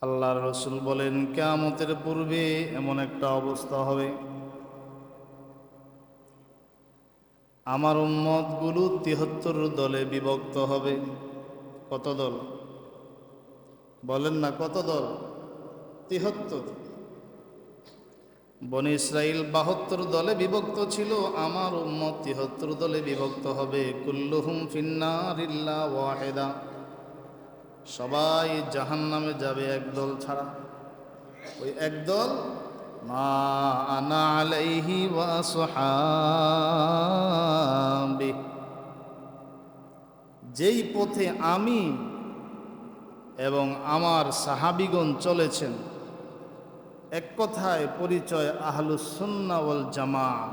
আল্লাহর রসুল বলেন, কিয়ামতের পূর্বে এমন একটা অবস্থা হবে, আমার উম্মতগুলো ৭৩ দলে বিভক্ত হবে। কত দল বলেন না? কত দল? ৭৩। বনি ইসরাইল ৭২ দলে বিভক্ত ছিল, আমার উম্মত ৭৩ দলে বিভক্ত হবে। কুল্লুহুম ফিন্নার ইল্লা ওয়াহিদা, সবাই জাহান্নামে যাবে একদল ছাড়া। ওই একদল মা আনা আলাইহি ওয়া আসহাবি, যেই পথে আমি এবং আমার সাহাবীগণ চলেছেন। এক কথায় পরিচয় আহলুস সুন্নাহ ওয়াল জামাআহ,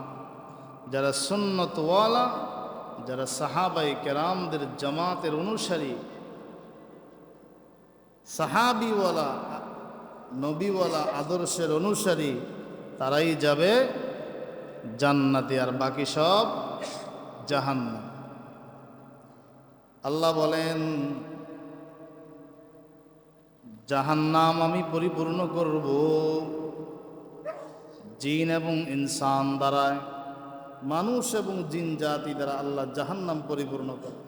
যারা সুন্নতওয়ালা, যারা সাহাবায়ে কেরামদের জামাতের অনুসারী, সাহাবিওয়ালা, নবীওয়ালা আদর্শের অনুসারী, তারাই যাবে জান্নাতে, আর বাকি সব জাহান্নাম। আল্লাহ বলেন, জাহান্নাম আমি পরিপূর্ণ করব জিন এবং ইনসান দ্বারায়, মানুষ এবং জিন জাতি দ্বারা আল্লাহ জাহান্নাম পরিপূর্ণ করে।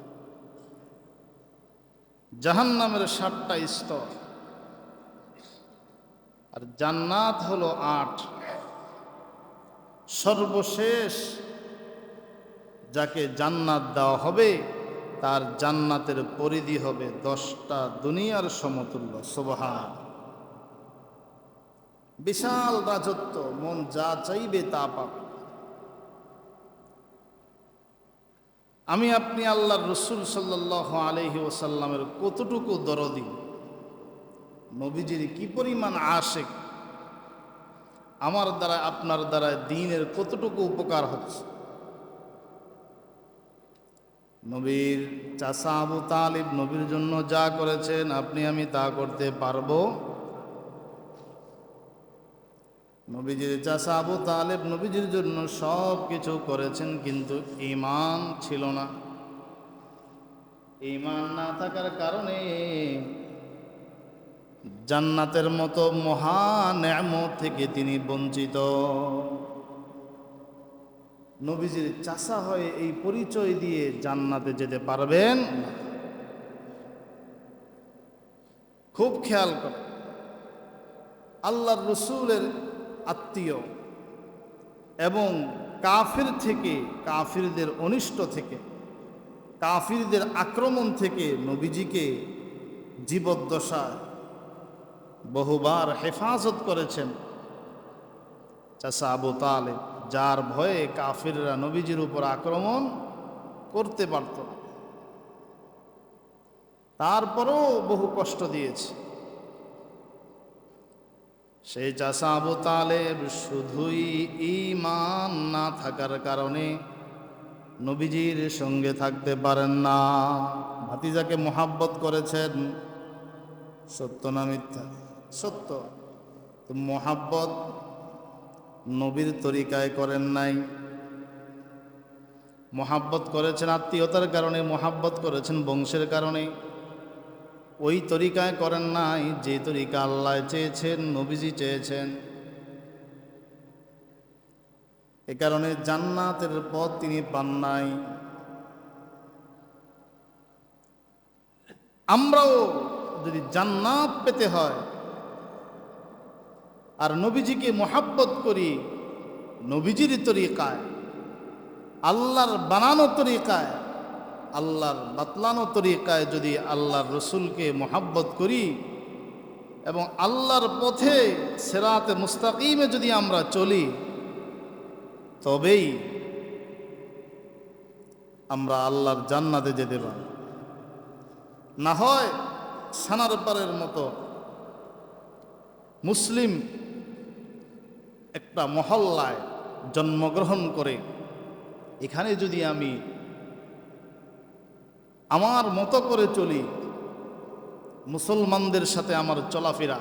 জাহান্নামের ৭টা স্তর, আর জান্নাত হলো ৮। সর্বশেষ যাকে জান্নাত দেওয়া হবে, তার জান্নাতের পরিধি হবে 10টা দুনিয়ার সমতুল্য। সুবহান! বিশাল রাজত্ব, মন যা চাইবে তা পাবে। আমি আপনি আল্লাহর রসুল সাল্লাল্লাহু আলাইহি ওয়াসাল্লামের কতটুকু দরদি, নবীজির কি পরিমাণ আশিক, আমার দ্বারা আপনার দ্বারা দ্বীনের কতটুকু উপকার হচ্ছে। নবীর চাচা আবু তালিব নবীর জন্য যা করেছেন, আপনি আমি তা করতে পারবো? নবীজির চাচা আবু তালিব নবীজির জন্য সব কিছু করেছেন, কিন্তু ঈমান ছিল না। ঈমান না থাকার কারণে জান্নাতের মতো মহা নেয়ামত থেকে তিনি বঞ্চিত। নবীজির চাচা হয়ে এই পরিচয় দিয়ে জান্নাতে যেতে পারবেন না। খুব খেয়াল করে, আল্লাহর রসুলের আত্মীয় এবং কাফির থেকে, কাফিরদের অনিষ্ট থেকে, কাফিরদের আক্রমণ থেকে নবীজিকে জীবদ্দশায় বহুবার হেফাজত করেছেন চাচা আবু তালেব, যার ভয়ে কাফিররা নবীজির উপর আক্রমণ করতে পারত না। তারপরও বহু কষ্ট দিয়েছে। সেই চাচা আবু তালেব শুধুই ঈমান না থাকার কারণে নবীজির সঙ্গে থাকতে পারেন না। ভাতিজাকে মোহাব্বত করেছেন, সত্য না মিথ্যা? সত্য। তো মোহাব্বত নবীর তরিকায় করেন নাই। মোহাব্বত করেছেন আত্মীয়তার কারণে, মোহাব্বত করেছেন বংশের কারণে, ওই তরিকায় করেন নাই যে তরিকা আল্লাহ চেয়েছেন, নবীজি চেয়েছেন। এ কারণে জান্নাতের পথ তিনি পান নাই। আমরাও যদি জান্নাত পেতে হয় আর নবীজিকে মোহাব্বত করি নবীজির তরিকায়, আল্লাহর বানানো তরিকায়, আল্লাহর বাতলানো তরিকায়, যদি আল্লাহর রসুলকে মোহাব্বত করি এবং আল্লাহর পথে সিরাতে মুস্তাকিমে যদি আমরা চলি, তবেই আমরা আল্লাহর জান্নাতে যেতে পারি। না হয় সানার পারের মতো মুসলিম একটা মহল্লায় জন্মগ্রহণ করে এখানে যদি আমি আমার মতো করে চলি, মুসলমানদের সাথে আমার চলাফেরা,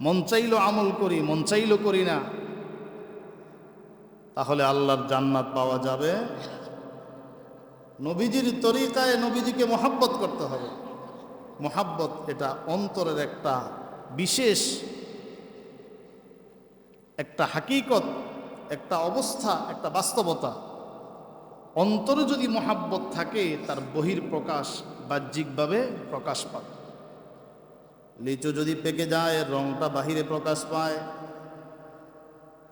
মন চাইলো আমল করি, মন চাইলো করি না, তাহলে আল্লাহর জান্নাত পাওয়া যাবে? নবীজির তরিকায় নবীজিকে মোহাব্বত করতে হবে। মোহাব্বত এটা অন্তরের একটা বিশেষ একটা হাকিকত, একটা অবস্থা, একটা বাস্তবতা। অন্তরে যদি মোহাব্বত থাকে তার বহির প্রকাশ বাহ্যিকভাবে প্রকাশ পায়। লিচু যদি পেকে যায় রংটা বাহিরে প্রকাশ পায়,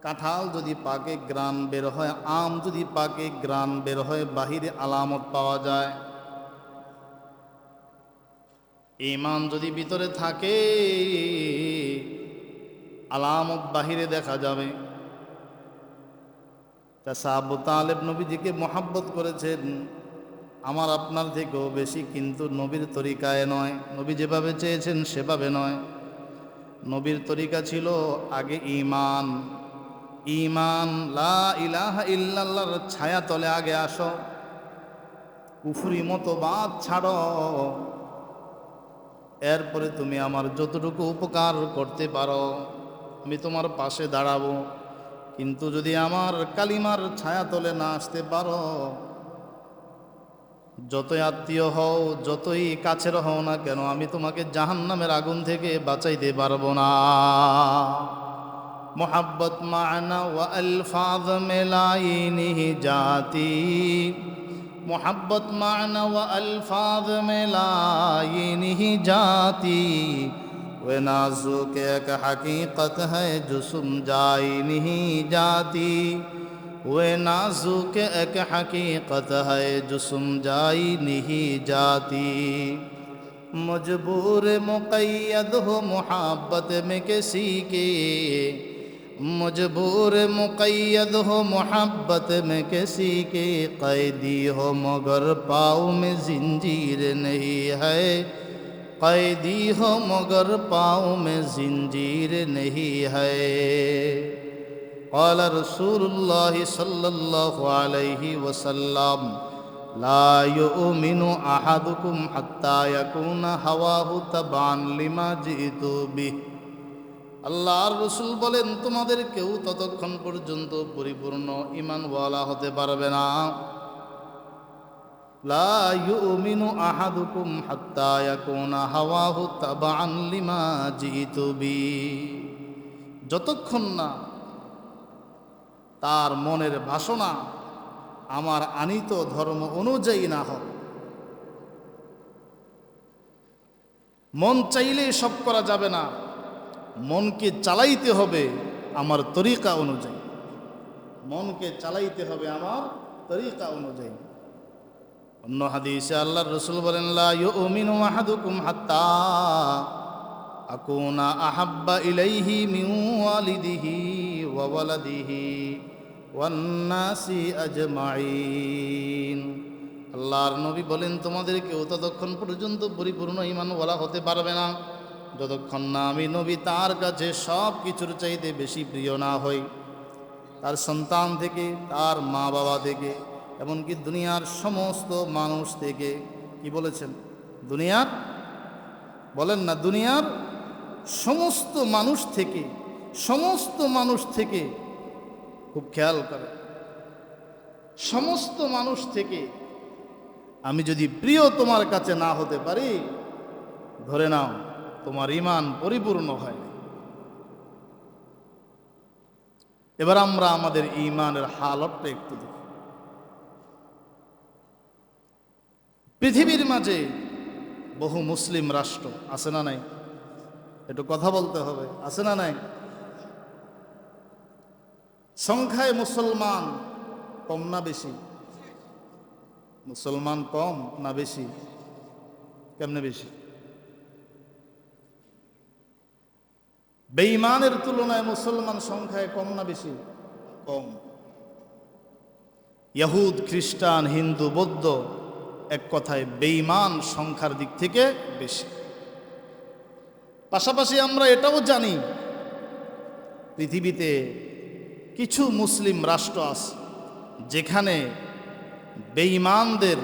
কাঁঠাল যদি পাকে গ্রান বের হয়, আম যদি পাকে গ্রান বের হয়, বাহিরে আলামত পাওয়া যায়। ঈমান যদি ভিতরে থাকে আলামত বাহিরে দেখা যাবে। তা আবু তালেব নবীজিকে মোহাব্বত করেছেন আমার আপনার থেকেও বেশি, কিন্তু নবীর তরিকায় নয়, নবী যেভাবে চেয়েছেন সেভাবে নয়। নবীর তরিকা ছিল আগে ঈমান, ঈমান লা ইলাহা ইল্লাল্লাহর ছায়া তলে আগে আসো, কুফরি মতবাদ ছাড়ো, এরপরে তুমি আমার যতটুকু উপকার করতে পারো আমি তোমার পাশে দাঁড়াবো। কিন্তু যদি আমার কালিমার ছায়া তলে না আসতে পারো, যতই আত্মীয় হও, যতই কাছের হও না কেন, আমি তোমাকে জাহান্নামের আগুন থেকে বাঁচাইতে পারবো না। मोहब्बत माना व अल्फाज में लाई नहीं जाती, मोहब्बत माना व अल्फाज में लाई नहीं जाती, वे नाजुक एक हकीकत है जो समझाई नहीं जाती, वे नाजुक एक हकीकत है जो समझाई नहीं जाती। मजबूर मुक़य्यद हो मोहब्बत में किसी के, मजबूर मुक़य्यद हो मोहब्बत में किसी के, कैदी हो मगर पाँव में ज़ंजीर नहीं है, कैदी हो मगर पाँव में ज़ंजीर नहीं है। क़ाल रसूलुल्लाह सल्लल्लाहु अलैहि वसल्लम ला युमिनु अहदुकुम हत्ता यकुना हवाहु तबान लिमा जितु बिह। আল্লাহর রাসূল বলেন তোমাদের কেউ ততক্ষণ পর্যন্ত পরিপূর্ণ ঈমানওয়ালা হতে পারবে না, লা ইউমিনু আহাদুকুম হাত্তা ইয়াকুনা হাওয়াহু তাবাআন লিমা জিতু বি, যতক্ষণ না তার মনের বাসনা আমার আনিত ধর্ম অনুযায়ী না হয়। মন চাইলে সব করা যাবে না, মনকে চালাইতে হবে আমার তরিকা অনুযায়ী, মনকে চালাইতে হবে আমার তরিকা অনুযায়ী। অন্য হাদিসে আল্লাহর রাসূল বলেন লা ইউমিনু আহাদুকুম হাত্তা আকুনা আহাব্বা ইলাইহি মিন ওয়ালিদিহি ওয়া ওয়ালাদিহি ওয়ান নাসি আজমাইন। আল্লাহর নবী বলেন তোমাদের কেউ ততক্ষণ পর্যন্ত পরিপূর্ণ ঈমানওয়ালা হতে পারবে না যতক্ষণ না আমি নবী তার কাছে সব কিছুর চাইতে বেশি প্রিয় না হই, তার সন্তান থেকে, তার মা বাবা থেকে, এমনকি দুনিয়ার সমস্ত মানুষ থেকে। কি বলেছেন? দুনিয়ার বলেন না, দুনিয়ার সমস্ত মানুষ থেকে, সমস্ত মানুষ থেকে, খুব খেয়াল করে, সমস্ত মানুষ থেকে আমি যদি প্রিয় তোমার কাছে না হতে পারি, ধরে নাও তোমার ঈমান পরিপূর্ণ হয়। এবার আমরা আমাদের ঈমানের হালতটা একটু দেখি। পৃথিবীর মাঝে বহু মুসলিম রাষ্ট্র আছে না নাই? একটু কথা বলতে হবে, আছে না নাই? সংখ্যায় মুসলমান কম না বেশি? মুসলমান কম না বেশি? কেমনে বেশি? বেঈমানের তুলনায় মুসলমান সংখ্যায় কম না বেশি? কম। ইহুদ, খ্রিস্টান, হিন্দু, বৌদ্ধ, এক কথায় বেঈমান সংখ্যার দিক থেকে বেশি। পাশাপাশি আমরা এটাও জানি পৃথিবীতে কিছু মুসলিম রাষ্ট্র আছে যেখানে বেঈমানদের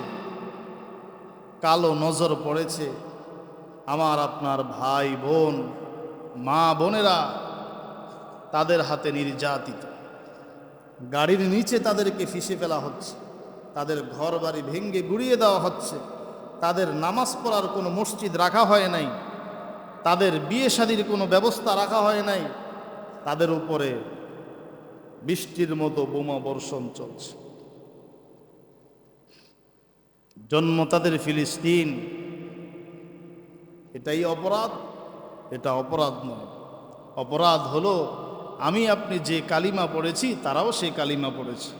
কালো নজর পড়েছে। আমার আপনার ভাই বোন, মা বোনেরা তাদের হাতে নির্যাতিত, গাড়ির নিচে তাদেরকে ফিসে ফেলা হচ্ছে, তাদের ঘর বাড়ি ভেঙে গুড়িয়ে দেওয়া হচ্ছে, তাদের নামাজ পড়ার কোনো মসজিদ রাখা হয় নাই, তাদের বিয়ে শাদীর কোনো ব্যবস্থা রাখা হয় নাই, তাদের উপরে বৃষ্টির মতো বোমা বর্ষণ চলছে। জন্ম তাদের ফিলিস্তিন, এটাই অপরাধ? এটা অপরাধ নয়। অপরাধ হলো আমি আপনি যে কালিমা পড়েছি তারাও সেই কালিমা পড়েছে।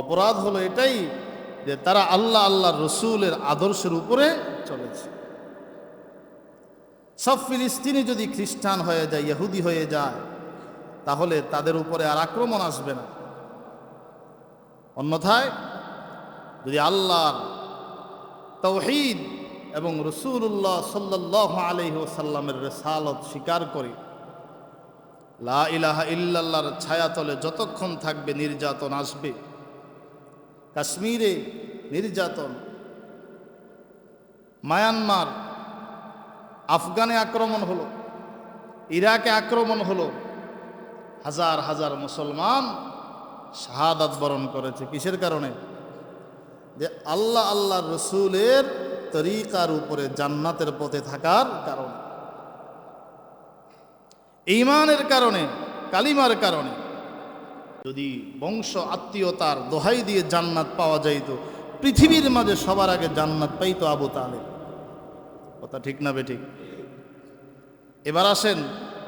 অপরাধ হলো এটাই যে তারা আল্লাহ আল্লাহর রসুলের আদর্শের উপরে চলেছে। সব ফিলিস্তিনি যদি খ্রিস্টান হয়ে যায়, ইহুদি হয়ে যায়, তাহলে তাদের উপরে আর আক্রমণ আসবে না। অন্যথায় যদি আল্লাহর তাওহীদ এবং রাসূলুল্লাহ সাল্লাল্লাহু আলাইহি ওয়াসাল্লামের রিসালাত স্বীকার করে লা ইলাহা ইল্লাল্লাহর ছায়াতলে যতক্ষণ থাকবে নির্যাতন আসবে। কাশ্মীরে নির্যাতন, মায়ানমার, আফগানে আক্রমণ হলো, ইরাকে আক্রমণ হলো, হাজার হাজার মুসলমান শাহাদাত বরণ করেছে। কিসের কারণে? যে আল্লাহ আল্লাহর রসুলের তরিকার উপরে জান্নাতের পথে থাকার কারণে, ঈমানের কারণে, কালিমার কারণে। যদি বংশ আত্মীয়তার দোহাই দিয়ে জান্নাত পাওয়া যাইত, পৃথিবীর মাঝে সবার আগে জান্নাত পাইতো আবু তালেব। কথা ঠিক না বেঠিক? এবার আসেন,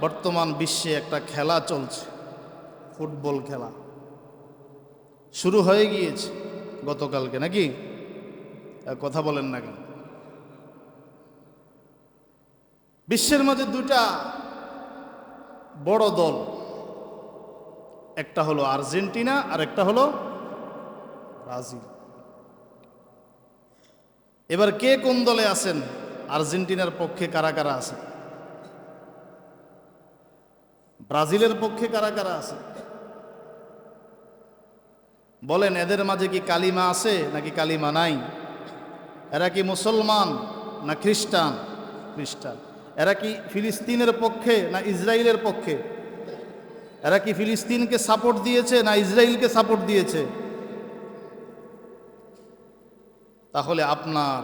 বর্তমান বিশ্বে একটা খেলা চলছে, ফুটবল খেলা শুরু হয়ে গিয়েছে গতকালকে, নাকি? কথা বলেন না কেন? বিশ্বের মধ্যে দুটা বড় দল, একটা হলো আর্জেন্টিনা আর একটা হলো ব্রাজিল। এবার কে কোন দলে আছেন? আর্জেন্টিনার পক্ষে কারা কারা আছে? ব্রাজিলের পক্ষে কারা কারা আছে? বলেন, এদের মাঝে কি কালিমা আছে নাকি কালিমা নাই? এরা কি মুসলমান না খ্রিস্টান? খ্রিস্টান। এরা কি ফিলিস্তিনের পক্ষে না ইসরায়েলের পক্ষে? এরা কি ফিলিস্তিনকে সাপোর্ট দিয়েছে না ইসরায়েলকে সাপোর্ট দিয়েছে? তাহলে আপনার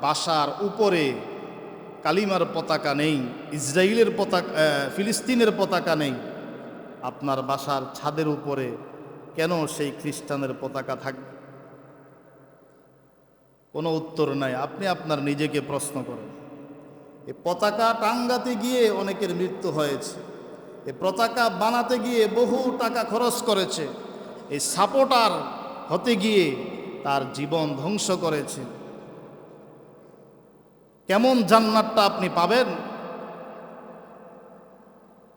বাসার উপরে কালিমার পতাকা নেই, ইসরায়েলের পতাকা, ফিলিস্তিনের পতাকা নেই, আপনার বাসার ছাদের উপরে কেন সেই খ্রিস্টানের পতাকা থাকবে? কোনো উত্তর নাই। আপনি আপনার নিজেকে প্রশ্ন করেন। এই পতাকা টাঙ্গাতে গিয়ে অনেকের মৃত্যু হয়েছে, এই পতাকা বানাতে গিয়ে বহু টাকা খরচ করেছে, এই সাপোর্টার হতে গিয়ে তার জীবন ধ্বংস করেছে। কেমন জান্নাতটা আপনি পাবেন?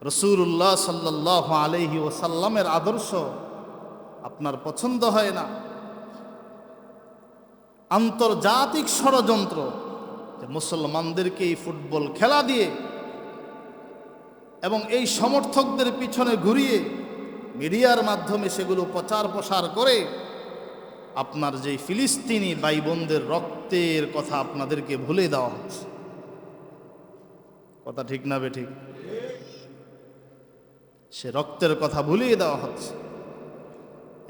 রাসূলুল্লাহ সাল্লাল্লাহু আলাইহি ওয়াসাল্লামের আদর্শ আপনার পছন্দ হয় না, আন্তর্জাতিক ষড়যন্ত্র যে মুসলমানদেরকে এই ফুটবল খেলা দিয়ে এবং এই সমর্থকদের পিছনে ঘুরিয়ে মিডিয়ার মাধ্যমে সেগুলো প্রচার প্রসার করে আপনার যে ফিলিস্তিনি ভাই বোনদের রক্তের কথা আপনাদেরকে ভুলে দেওয়া হচ্ছে। কথা ঠিক না বেঠিক? সে রক্তের কথা ভুলিয়ে দেওয়া হচ্ছে।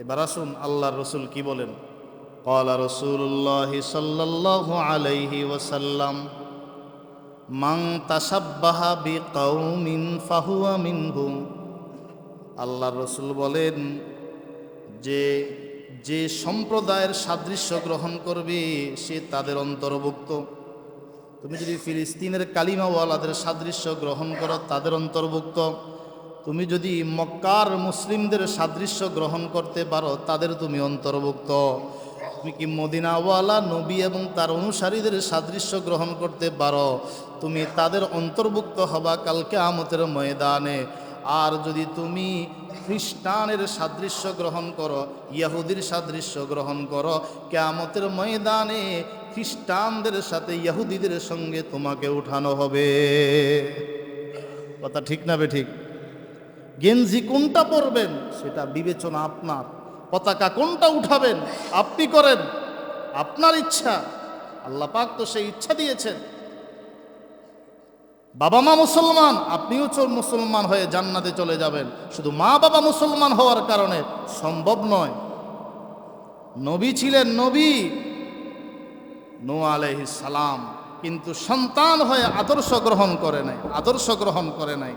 এবার আসুন আল্লাহর রসুল কি বলেন। ক্বালা রাসূলুল্লাহি সাল্লাল্লাহু আলাইহি ওয়াসাল্লাম মান তাশাব্বাহা বিকাউমিন ফাহুয়া মিনহুম। আল্লাহর রসুল বলেন যে যে সম্প্রদায়ের সাদৃশ্য গ্রহণ করবে সে তাদের অন্তর্ভুক্ত। তুমি যদি ফিলিস্তিনের কালিমাওয়ালাদের সাদৃশ্য গ্রহণ করো তাদের অন্তর্ভুক্ত, তুমি যদি মক্কার মুসলিমদের সাদৃশ্য গ্রহণ করতে পারো তাদের তুমি অন্তর্ভুক্ত, তুমি কি মদিনাওয়ালা নবী এবং তার অনুসারীদের সাদৃশ্য গ্রহণ করতে পারো তুমি তাদের অন্তর্ভুক্ত হবা কাল কিয়ামতের ময়দানে। আর যদি তুমি খ্রিস্টানের সাদৃশ্য গ্রহণ করো, ইহুদির সাদৃশ্য গ্রহণ করো, কিয়ামতের ময়দানে খ্রিস্টানদের সাথে ইহুদিদের সঙ্গে তোমাকে উঠানো হবে। কথা ঠিক না বেঠিক? গেঞ্জি কোনটা পরবেন সেটা বিবেচনা আপনার, পতাকা কোনটা উঠাবেন আপনি করেন, আপনার ইচ্ছা। আল্লাহ পাক তো সেই ইচ্ছা দিয়েছেন। বাবা মা মুসলমান, আপনিও মুসলমান হয়ে জান্নাতে চলে যাবেন। শুধু মা বাবা মুসলমান হওয়ার কারণে সম্ভব নয়। নবী ছিলেন নবী, নূহ আলাইহিস সালাম কিন্তু সন্তান হয়ে আদর্শ গ্রহণ করে নাই, আদর্শ গ্রহণ করে নাই।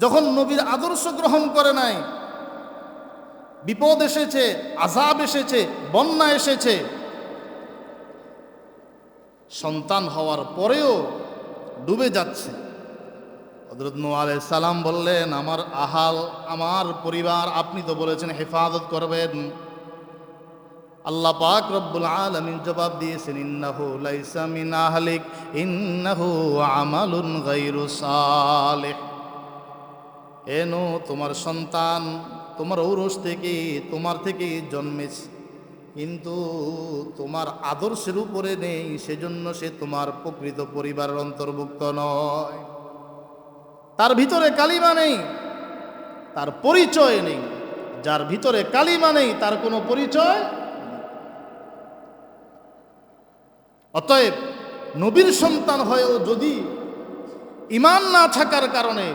যখন নবীর আদর্শ গ্রহণ করে নাই, বিপদ এসেছে, আযাব এসেছে, বন্যা এসেছে, সন্তান হওয়ার পরেও ডুবে যাচ্ছে। হযরত নূহ আলাইহিস সালাম বললেন, আমার আহাল, আমার পরিবার আপনি তো বলেছেন হেফাজত করবেন। আল্লাহ পাক রব্বুল আলামিন জবাব দিয়েছেন, ইন্নাহু লাইসা মিন আহলিক ইন্নাহু আমালুন গায়রু সালিহ। এ নূহ, তোমার সন্তান তোমার ঔরস থেকে, তোমার থেকে জন্মেছে, কিন্তু তোমার আদর্শের উপরে নেই, সেজন্য সে তোমার প্রকৃত পরিবারের অন্তর্ভুক্ত নয়। তার ভিতরে কালিমা নেই, তার পরিচয় নেই। যার ভিতরে কালিমা নেই তার কোনো পরিচয়। অতএব নবীর সন্তান হয়েও যদি ঈমান না থাকার কারণে,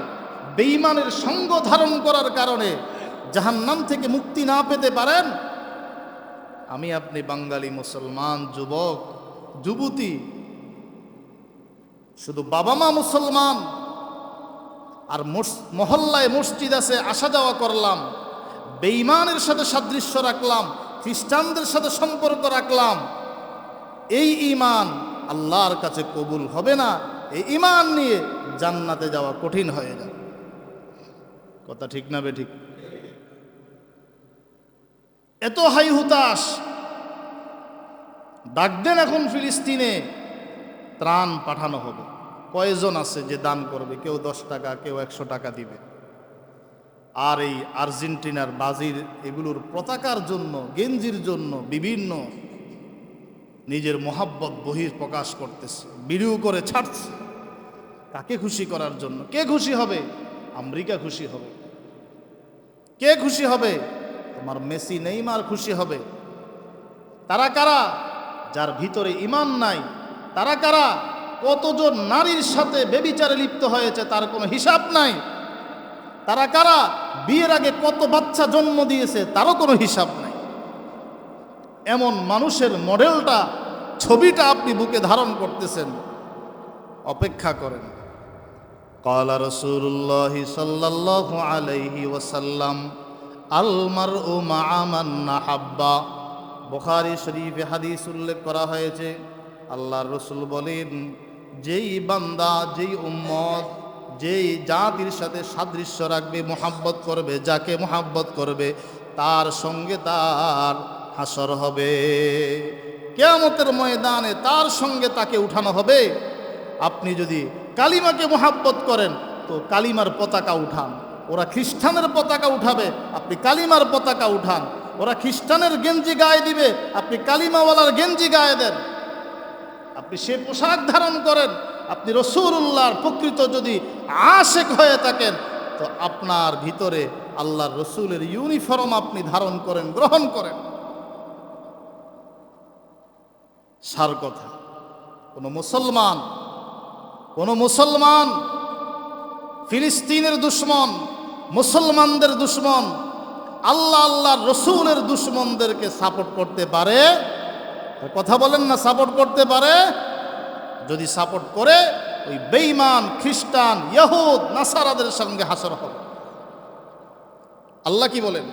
বেঈমানের সঙ্গ ধারণ করার কারণে জাহান্নাম থেকে মুক্তি না পেতে পারেন, আমি আপনি বাঙালি মুসলমান যুবক যুবতী, শুধু বাবা মা মুসলমান আর মহল্লায় মসজিদ আছে আসা যাওয়া করলাম, বেঈমানের সাথে সাদৃশ্য রাখলাম, খ্রিস্টানদের সাথে সম্পর্ক রাখলাম, এই ঈমান আল্লাহর কাছে কবুল হবে না। এই ঈমান নিয়ে জান্নাতে যাওয়া কঠিন হয়ে যাবে। কথা ঠিক না বেঠিক? এত হাই হুতাশ, ডাক দেন এখন ফিলিস্তিনে ত্রাণ পাঠানো হবে। কয়জন আছে যে দান করবে? কেউ 10 টাকা, কেউ 100 টাকা দিবে। আর এই আর্জেন্টিনার, ব্রাজিল এগুলোর পতাকার জন্য, গেঞ্জির জন্য বিভিন্ন নিজের মোহাব্বত বহির প্রকাশ করতেছে, ভিডিও করে ছাড়ছে। কাকে খুশি করার জন্য? কে খুশি হবে? আমেরিকা খুশি হবে। কে খুশি হবে? তোমার মেসি, নেইমার খুশি হবে। তারা কারা? যার ভিতরে ঈমান নাই। তারা কারা? কতজন নারীর সাথে ব্যভিচারে লিপ্ত হয়েছে তার কোনো হিসাব নাই। তারা কারা? বিয়ের আগে কত বাচ্চা জন্ম দিয়েছে তারও কোনো হিসাব নাই। এমন মানুষের মডেলটা, ছবিটা আপনি বুকে ধারণ করতেছেন। অপেক্ষা করেন। ক্বালা রাসূলুল্লাহি সাল্লাল্লাহু আলাইহি ওয়াসাল্লাম, আল মারউ মা'a মান নাহাব্বা। বুখারী শরীফে হাদিস উল্লেখ করা হয়েছে, আল্লাহর রাসূল বলেন, যেই বান্দা, যেই উম্মত, যেই জাতির সাথে সাদৃশ্য রাখবে, মোহাব্বত করবে, যাকে মোহাব্বত করবে, তার সঙ্গে তার হাসর হবে। কিয়ামতের ময়দানে তার সঙ্গে তাকে উঠানো হবে। আপনি যদি কালিমাকে মোহাব্বত করেন তো কালিমার পতাকা উঠান। ওরা খ্রিস্টানের পতাকা উঠাবে, আপনি কালিমার পতাকা উঠান। ওরা খ্রিস্টানের গেঞ্জি গায়ে দিবে, আপনি কালিমাওয়ালার গেঞ্জি গায়ে দেন। আপনি সে পোশাক ধারণ করেন। আপনি রাসূলুল্লাহর প্রকৃত যদি আশেক হয়ে থাকেন তো আপনার ভিতরে আল্লাহর রাসূলের ইউনিফর্ম আপনি ধারণ করেন, গ্রহণ করেন। সার কথা, কোন মুসলমান ফিলিস্তিনের দুশমন, মুসলমানদের দুশমন, আল্লাহর রাসূলের দুশমনদেরকে সাপোর্ট করতে পারে? কথা বলেন না, সাপোর্ট করতে পারে? যদি সাপোর্ট করে, ওই বেঈমান খ্রিস্টান, ইহুদ, নাসারাদের সঙ্গে হাসর হবে। আল্লাহ কি বলেন?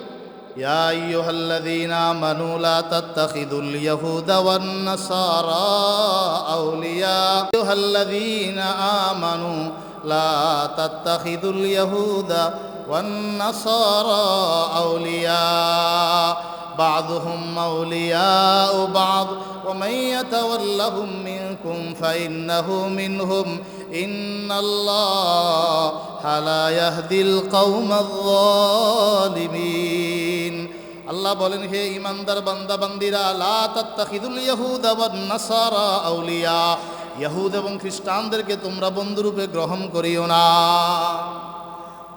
ইয়া আইয়ুহাল্লাযীনা আমানু লা তাত্তাখিযুল ইয়াহুদা ওয়ান নাসারা আউলিয়া। আইয়ুহাল্লাযীনা আমানু লা তাত্তাখিযুল ইয়াহুদা ওয়ান নাসারা আউলিয়া বা'দুহুম আউলিয়াউ বা'দ ওয়া মান ইয়াতাওয়াল্লাহুম মিনকুম ফাইন্নাহু মিনহুম ইন্নাল্লাহা লা ইয়াহদিল কওমায যালিমিন। আল্লাহ বলেন, হে ঈমানদার বান্দা বান্দীরা, লা তাত্তাখিযুল ইয়াহুদা ওয়ান নাসারা আউলিয়া, ইহুদ এবং খ্রিস্টানদেরকে তোমরা বন্ধুরূপে গ্রহণ করিও না।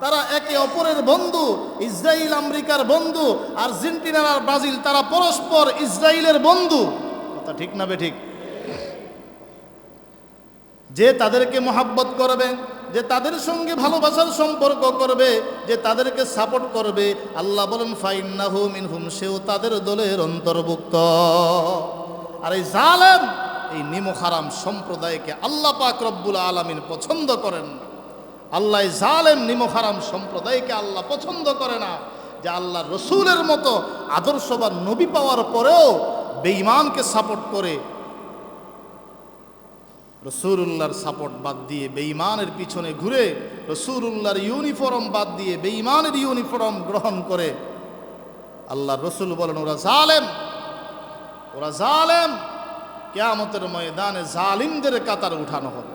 তারা একে অপরের বন্ধু। ইসরায়েল আমেরিকার বন্ধু, আর্জেন্টিনা আর ব্রাজিল তারা পরস্পর ইসরায়েলের বন্ধু। কথা ঠিক না বেঠিক? যে তাদেরকে মহাব্বত করবে, যে তাদের সঙ্গে ভালোবাসার সম্পর্ক করবে, যে তাদেরকে সাপোর্ট করবে, আল্লাহ বলেন ফাইন্নাহু মিনহুম, সেও তাদের দলের অন্তর্ভুক্ত। আর এই জালেম, এই নিমক হারাম সম্প্রদায়কে আল্লাহ পাক রব্বুল আলামিন পছন্দ করেন না। আল্লাহ জালেম নিমক হারাম সম্প্রদায়কে আল্লাহ পছন্দ করে না, যে আল্লাহ রসুলের মতো আদর্শবান নবী পাওয়ার পরেও বেঈমানকে সাপোর্ট করে, রসুলুল্লাহর সাপোর্ট বাদ দিয়ে বেঈমানের পিছনে ঘুরে, রসুলুল্লাহর ইউনিফর্ম বাদ দিয়ে বেঈমানের ইউনিফর্ম গ্রহণ করে। আল্লাহ রসুল বলেন ওরা জালেম, ওরা জালেম। কিয়ামতের ময়দানে জালিমদের কাতার উঠানো হবে।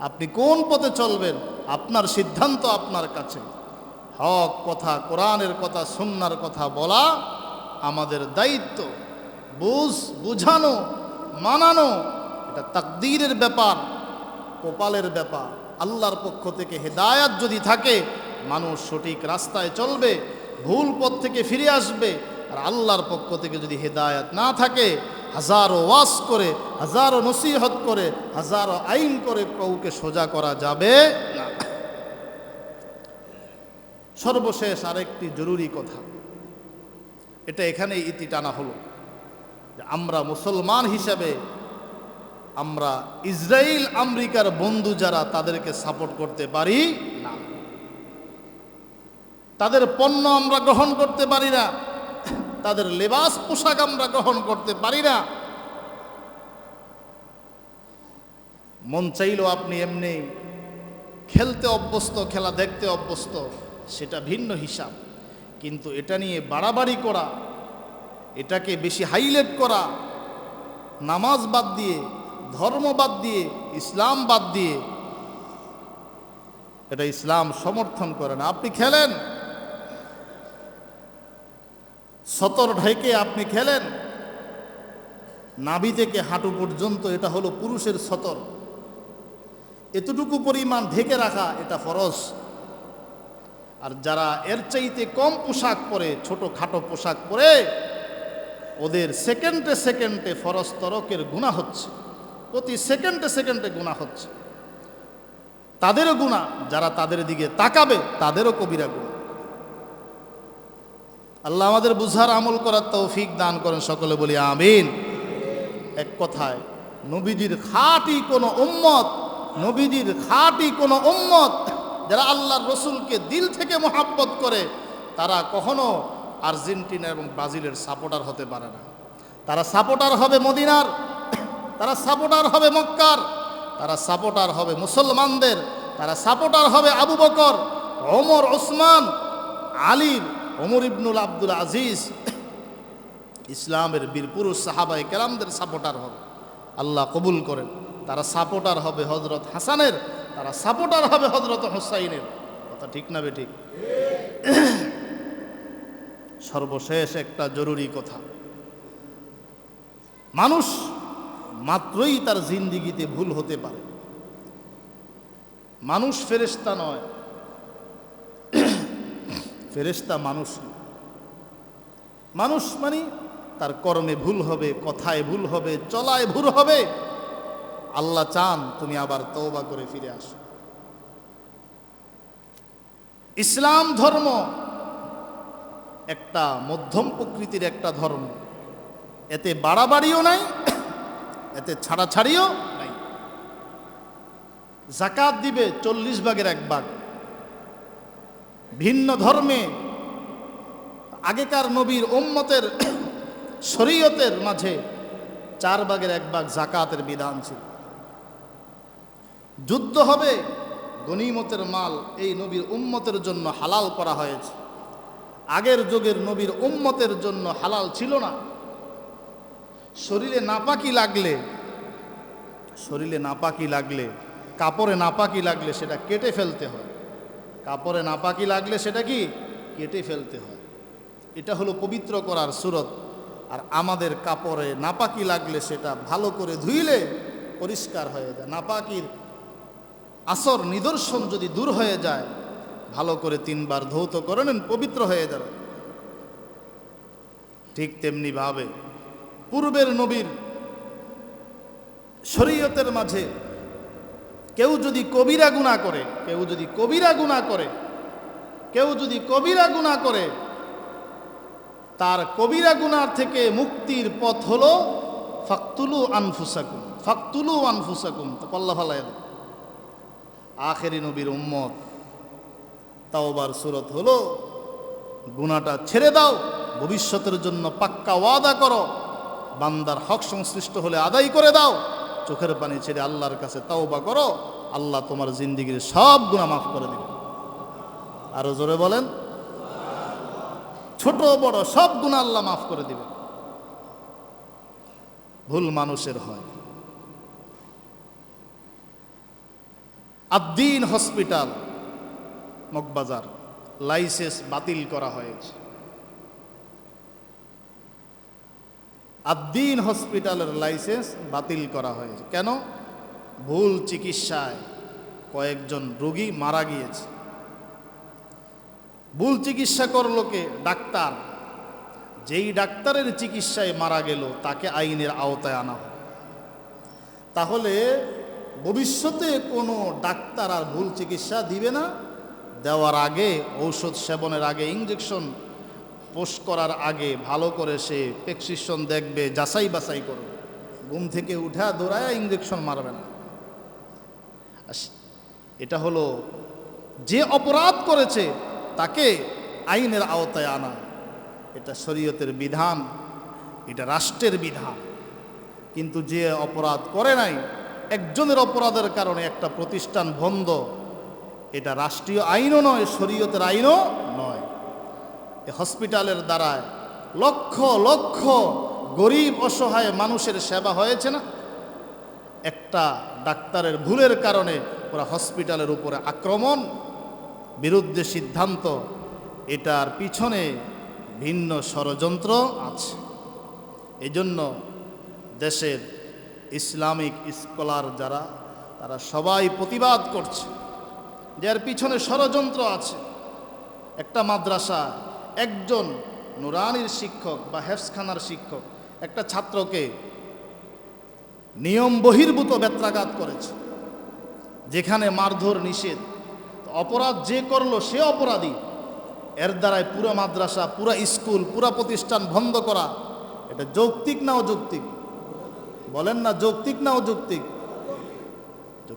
আপনি কোন পথে চলবেন আপনার সিদ্ধান্ত আপনার কাছে। হক কথা, কোরআনের কথা, সুন্নাহর কথা বলা আমাদের দায়িত্ব। বুঝানো, মানানো এটা তাকদীরের ব্যাপার, কপালের ব্যাপার। আল্লাহর পক্ষ থেকে হেদায়াত যদি থাকে মানুষ সঠিক রাস্তায় চলবে, ভুল পথ থেকে ফিরে আসবে। আর আল্লাহর পক্ষ থেকে যদি হেদায়াত না থাকে, হাজারো ওয়াজ করে, হাজারো নসিহত করে, হাজারো আইন করে কাউকে সোজা করা যাবে না। সর্বশেষ আরেকটি জরুরি কথা, এটা এখানে ইতি টানা হলো যে আমরা মুসলমান হিসাবে আমরা ইসরায়েল আমেরিকার বন্ধু যারা তাদেরকে সাপোর্ট করতে পারি না। তাদের পণ্য আমরা গ্রহণ করতে পারি না, তাদের লেবাস পোশাক আমরা গ্রহণ করতে পারি না। মন চাইলেও আপনি এমনি খেলতে অভ্যস্ত, খেলা দেখতে অভ্যস্ত, সেটা ভিন্ন হিসাব। কিন্তু এটা নিয়ে বাড়াবাড়ি করা, এটাকে বেশি হাইলাইট করা, নামাজ বাদ দিয়ে, ধর্ম বাদ দিয়ে, ইসলাম বাদ দিয়ে, এটা ইসলাম সমর্থন করে না। আপনি খেলেন, সতর ঢেকে আপনি খেলেন, নাভি থেকে হাঁটু পর্যন্ত এটা হলো পুরুষের সতর। এতটুকু পরিমাণ ঢেকে রাখা এটা ফরজ। আর যারা এর চাইতে কম পোশাক পরে, ছোট খাটো পোশাক পরে, ওদের সেকেন্ডে সেকেন্ডে ফরজ তরকের গুনাহ হচ্ছে, প্রতি সেকেন্ডে সেকেন্ডে গুনাহ হচ্ছে। তাদেরও গুনাহ, যারা তাদের দিকে তাকাবে তাদেরও কবিরা গুনাহ। আল্লাহ আমাদের বুঝার আমল করার তৌফিক দান করেন, সকলে বলি আমিন। এক কথায় নবীজির খাঁটি কোনো উম্মত, নবীজির খাঁটি কোনো উম্মত যারা আল্লাহর রসুলকে দিল থেকে মহাব্বত করে, তারা কখনো আর্জেন্টিনা এবং ব্রাজিলের সাপোর্টার হতে পারে না। তারা সাপোর্টার হবে মদিনার, তারা সাপোর্টার হবে মক্কার, তারা সাপোর্টার হবে মুসলমানদের, তারা সাপোর্টার হবে আবু বকর, ওমর, ওসমান, আলী, ওমর ইবনুল আব্দুল আজিজ, ইসলামের বীর পুরুষ সাহাবায়ে কেরামদের সাপোর্টার হবে। আল্লাহ কবুল করেন। তারা সাপোর্টার হবে হযরত হাসানের, তারা সাপোর্টার হবে হযরত হুসাইনের। কথা ঠিক না বেঠিক? সর্বশেষ একটা জরুরি কথা, মানুষ মাত্রই তার জিন্দিগিতে ভুল হতে পারে। মানুষ ফেরেশতা নয়, ফেরেশতা মানুষ। মানুষ মানে তার কর্মে ভুল হবে, কথায় ভুল হবে, চলায় ভুল হবে। আল্লাহ চান তুমি আবার তওবা করে ফিরে আসো। ইসলাম ধর্ম একটা মধ্যম প্রকৃতির একটা ধর্ম, এতে বাড়াবাড়িও নাই, এতে ছাড়াছাড়িও নাই। যাকাত দিবে 40 ভাগের 1 ভাগ। ভিন্ন ধর্মে আগেকার নবীর উম্মতের শরীয়তের মাঝে 4 ভাগের 1 ভাগ যাকাতের বিধান ছিল। যুদ্ধ হবে, গনিমতের মাল এই নবীর উম্মতের জন্য হালাল করা হয়েছে। আগের যুগের নবীর উম্মতের জন্য হালাল ছিল না। শরীরে নাপাকি লাগলে, কাপড়ে নাপাকি লাগলে সেটা কেটে ফেলতে হয়। কাপড়ে নাপাকি লাগলে সেটা কি কেটে ফেলতে হয়। এটা হলো পবিত্র করার সুরত। আর আমাদের কাপড়ে নাপাকি লাগলে সেটা ভালো করে ধুইলে পরিষ্কার হয়ে যায়। নাপাকির আসর নিদর্শন যদি দূর হয়ে যায়, ভালো করে 3 বার ধৌত করে নেন, পবিত্র হয়ে যাবে। ঠিক তেমনি ভাবে পূর্বের নবীর শরীয়তের মাঝে কেউ যদি কবিরা গুনাহ করে, তার কবিরা গুনার থেকে মুক্তির পথ হলো ফাকতুলু আনফুসাকুম, ফাকতুলু আনফুসাকুম, তো কল্লা ফালায় দাও। আখেরি নবীর উম্মত, তাওবার সূরত হলো গুনাহটা ছেড়ে দাও, ভবিষ্যতের জন্য পাক্কা ওয়াদা করো, বান্দার হক সংশ্লিষ্ট হলে আদায় করে দাও, চোখের পানি ছেড়ে আল্লাহর কাছে তাওবা করো, আল্লাহ তোমার জিন্দেগির সব গুনাহ মাফ করে দিবে। আরো জোরে বলেন, ছোট বড় সব গুনাহ আল্লাহ মাফ করে দিবে। ভুল মানুষের হয়। আদ্দিন হসপিটাল মগবাজার লাইসেন্স বাতিল করা হয়েছে। আদ্দিন হসপিটালের লাইসেন্স বাতিল করা হয়েছে কেন? ভুল চিকিৎসায় কয়েকজন রোগী মারা গিয়েছে। ভুল চিকিৎসা করলো কে? ডাক্তার। যেই ডাক্তারের চিকিৎসায় মারা গেল তাকে আইনের আওতায় আনা হয়। তাহলে ভবিষ্যতে কোনো ডাক্তার আর ভুল চিকিৎসা দিবে না। দেওয়ার আগে, ঔষধ সেবনের আগে, ইঞ্জেকশন পোস্ট করার আগে ভালো করে সে প্রেসক্রিপশন দেখবে, যাচাই বাছাই করবে। ঘুম থেকে উঠা দৌড়ায় ইঞ্জেকশন মারবে না। এটা হলো যে অপরাধ করেছে তাকে আইনের আওতায় আনা। এটা শরীয়তের বিধান, এটা রাষ্ট্রের বিধান। কিন্তু যে অপরাধ করে নাই, একজনের অপরাধের কারণে একটা প্রতিষ্ঠান বন্ধ, এটা রাষ্ট্রীয় আইনও নয়, শরীয়তের আইনও নয়। এই হসপিটালের দ্বারায় লক্ষ লক্ষ গরিব অসহায় মানুষের সেবা হয়েছে না? একটা ডাক্তারের ভুলের কারণে পুরো হসপিটালের উপরে আক্রমণ, বিরুদ্ধে সিদ্ধান্ত, এটার পিছনে ভিন্ন ষড়যন্ত্র আছে। এজন্য দেশের ইসলামিক স্কলার যারা, তারা সবাই প্রতিবাদ করছে যে এর পিছনে ষড়যন্ত্র আছে। একটা মাদ্রাসা একজন নুরানির শিক্ষক বা হেফজখানার শিক্ষক একটা ছাত্রকে নিয়ম বহির্ভূত বেত্রাঘাত করেছে, যেখানে মারধর নিষেধ। অপরাধ যে করলো সে অপরাধী। এর দ্বারাই পুরো মাদ্রাসা, পুরা স্কুল, পুরা প্রতিষ্ঠান বন্ধ করা, এটা যৌক্তিক না অযৌক্তিক? বলেন না, যৌক্তিক না অযৌক্তিক?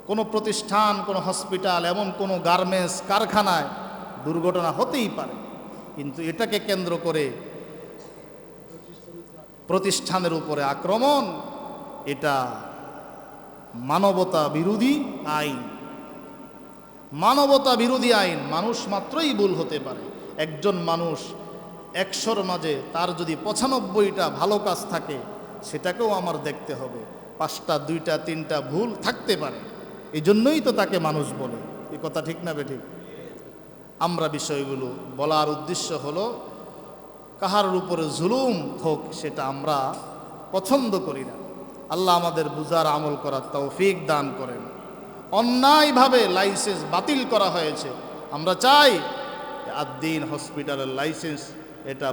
কোনো প্রতিষ্ঠান, কোনো হসপিটাল, এমন কোনো গার্মেন্টস কারখানায় দুর্ঘটনা হতেই পারে, কিন্তু এটাকে কেন্দ্র করে প্রতিষ্ঠানের উপরে আক্রমণ, এটা মানবতা বিরোধী আইন। মানবতা বিরোধী আইন। মানুষ মাত্রই ভুল হতে পারে। একজন মানুষ 100-র মাঝে তার যদি 95টা ভালো কাজ থাকে, সেটাকেও আমার দেখতে হবে। 5টা, 2টা, 3টা ভুল থাকতে পারে, এই জন্যই তো তাকে মানুষ বলে। এই কথা ঠিক না বেঠিক? আমরা বিষয়গুলো বলার উদ্দেশ্য হলো, কাহার উপরে জুলুম হোক সেটা আমরা পছন্দ করি না। আল্লাহ আমাদের বুঝার আমল করার তৌফিক দান করেন। অন্যায়ভাবে লাইসেন্স বাতিল করা হয়েছে, আমরা চাই আদ্দিন হসপিটালের লাইসেন্স এটা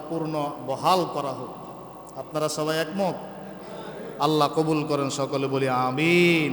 পূর্ণ বহাল করা হোক। আপনারা সবাই একমত? আল্লাহ কবুল করেন, সকলে বলি আমিন।